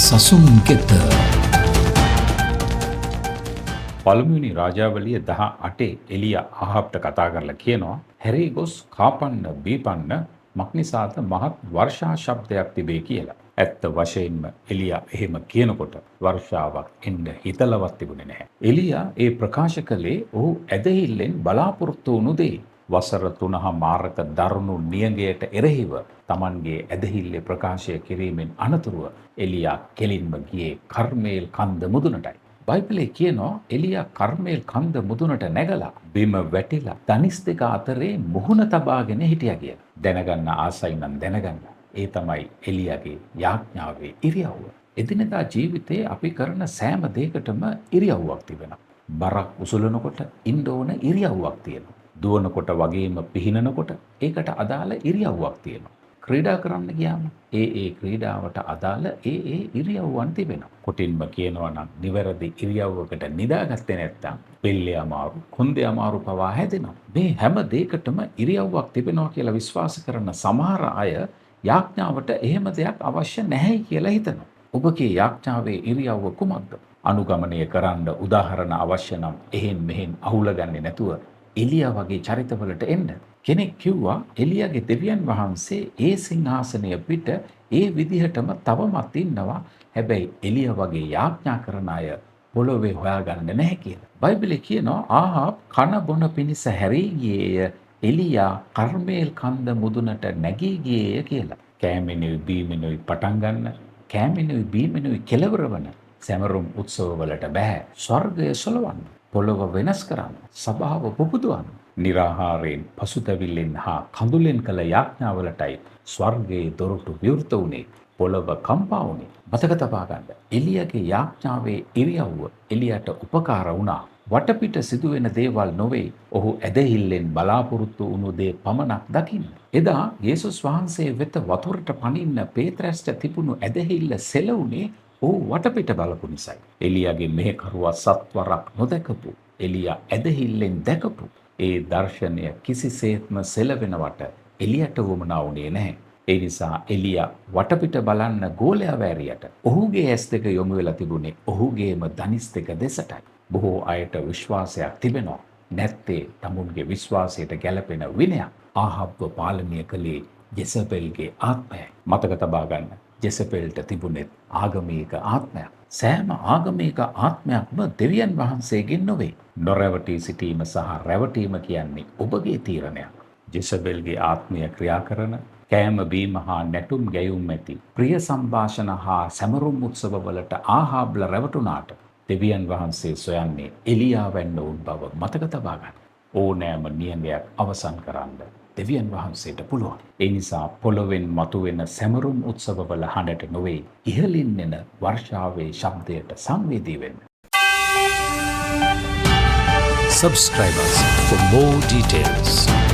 සසුන් කෙත පළමුවෙනි රාජාවලිය 18 එලියා ආහාබ්ට කතා කරලා කියනවා හැරී ගොස් කාපන්න බීපන්න මක්නිසාත මහත් වර්ෂා ශබ්දයක් තිබේ කියලා. ඇත්ත වශයෙන්ම එලියා එහෙම කියනකොට වර්ෂාවක් එන්න හිතලවත් තිබුණේ නැහැ. එලියා ඒ ප්‍රකාශ කළේ ඔහු ඇදහිල්ලෙන් බලාපොරොත්තු වුණු දේ. වසර 3 මාරක දරුණු නියඟයට එරෙහිව Tamanගේ ඇදහිල්ලේ ප්‍රකාශය කිරීමෙන් අනතුරුව එලියා කෙලින්ම ගියේ කර්මේල් කන්ද මුදුනටයි. බයිබලයේ කියනවා එලියා කර්මේල් කන්ද මුදුනට නැගලා බිම වැටිලා දනිස් දෙක අතරේ මුහුණ තබාගෙන හිටියා කියලා. දැනගන්න ආසයි නම් දැනගන්න. ඒ තමයි එලියාගේ යාඥාවේ ඉරියව්ව. එදිනෙදා ජීවිතේ අපි කරන සෑම දෙයකටම ඉරියව්වක් තිබෙනවා. බරක් උසුලනකොට ඉන්න ඕන ඉරියව්වක් තියෙනවා. දුවනකොට වගේම පිහිනනකොට ඒකට අදාළ ඉරියව්වක් තියෙනවා. ක්‍රීඩා කරන්න ගියාම ඒ ක්‍රීඩාවට අදාළ ඒ ඉරියව්වන් තිබෙනවා. කොටින්ම කියනවා නම් නිවැරදි ඉරියව්වකට නිදාගත්තේ නැත්නම් පෙල්ලේ අමාරු, කොන්දේ අමාරු පවා හැදෙනවා. මේ හැම දෙයකටම ඉරියව්වක් තිබෙනවා කියලා විශ්වාස කරන සමහර අය යාඥාවට එහෙම දෙයක් අවශ්‍ය නැහැ කියලා හිතනවා. ඔබගේ යාඥාවේ ඉරියව්ව කුමක්ද? අනුගමනය කරන්න උදාහරණ අවශ්‍ය නම් එහෙන් මෙහෙන් අහුලගන්නේ නැතුව එලියා වගේ චරිතවලට එන්න. කෙනෙක් කිව්වා එලියාගේ දෙවියන් වහන්සේ ඒ සිංහාසනය පිට ඒ විදිහටම තවමත් ඉන්නවා. හැබැයි එලියා වගේ යාඥා කරන අය පොළොවේ හොයාගන්න නැහැ කියලා. බයිබලයේ කියනවා ආහාබ් කන බොන පිණිස හැරී ගියේය. එලියා කර්මේල් කන්ද මුදුනට නැගී ගියේය කියලා. කෑමෙනුයි බීමෙනුයි පටන් ගන්න, කෑමෙනුයි බීමෙනුයි කෙලවර වන සැමරුම් උත්සවවලට බෑ. ස්වර්ගය සොලවන්න, පොළොව වෙනස් කරන්න, සභාව පුබුදුවන්න. නිරාහාරයෙන් පසුතැවිල්ලෙන් හා කඳුලෙන් කළ යාඥාවලටයි ස්වර්ගයේ දොරටු විවෘත වුණේ, පොළොව කම්පා වුණේ. මතක තබා ගන්න. එලියාගේ යාඥාවේ ඉරියව්ව එලියට උපකාර වුණා. වටපිට සිදුවෙන දේවල් නොවේ, ඔහු ඇදහිල්ලෙන් බලාපොරොත්තු වුණු දේ පමණක් දකින්න. එදා යේසුස් වහන්සේ වෙත වතුරට පනින්න පේත්‍රස්ට තිබුණු ඇදහිල්ල සෙලවුනේ ඔහු වටපිට බලපු නිසායි. එලියාගේ මෙහෙකරුවා සත්වරක් නොදකපු, එලියා ඇදහිල්ලෙන් දැකපු ඒ දර්ශනය කිසිසේත්ම සෙලවෙනවට එලියට වුමනා වුණේ නැහැ. ඒ නිසා එලියා වටපිට බලන්න ගෝලයා වැරියට ඔහුගේ ඇස් දෙක යොමු වෙලා තිබුණේ ඔහුගේම දනිස් දෙක දෙසටයි. බොහෝ අයට විශ්වාසයක් තිබෙනවා. නැත්තේ තමුන්ගේ විශ්වාසයට ගැළපෙන විනයක්. ආහාබ්ව පාලනය කළේ ජෙසබෙල්ගේ ආත්මයයි. මතක තබා ගන්න. ජෙසබෙල්ට තිබුණෙත් ආගමික ආත්මයක්. සෑම ආගමික ආත්මයක්ම දෙවියන් වහන්සේගෙන් නොවේ. නොරැවටී සිටීම සහ රැවටීම කියන්නේ ඔබගේ තීරණයක්. ජෙසබෙල්ගේ ආත්මය ක්‍රියා කරන කෑම බීම හා නැටුම් ගැයුම් ඇති ප්‍රිය සංഭാෂණ හා සැමරුම් උත්සවවලට ආහාබ්ල රැවටුණාට දෙවියන් වහන්සේ සොයන්නේ එලියා වැන්න උන් බව මතක තබා ගන්න. ඕනෑම නියඟයක් අවසන් කරන්න දෙවියන් වහන්සේට පුළුවන්. ඒ නිසා පොළොවෙන් මතුවෙන සැමරුම් උත්සවවල හඬට නොවේ, ඉහළින් එන වර්ෂාවේ ශබ්දයට සංවේදී වෙන්න. Subscribe us for more details.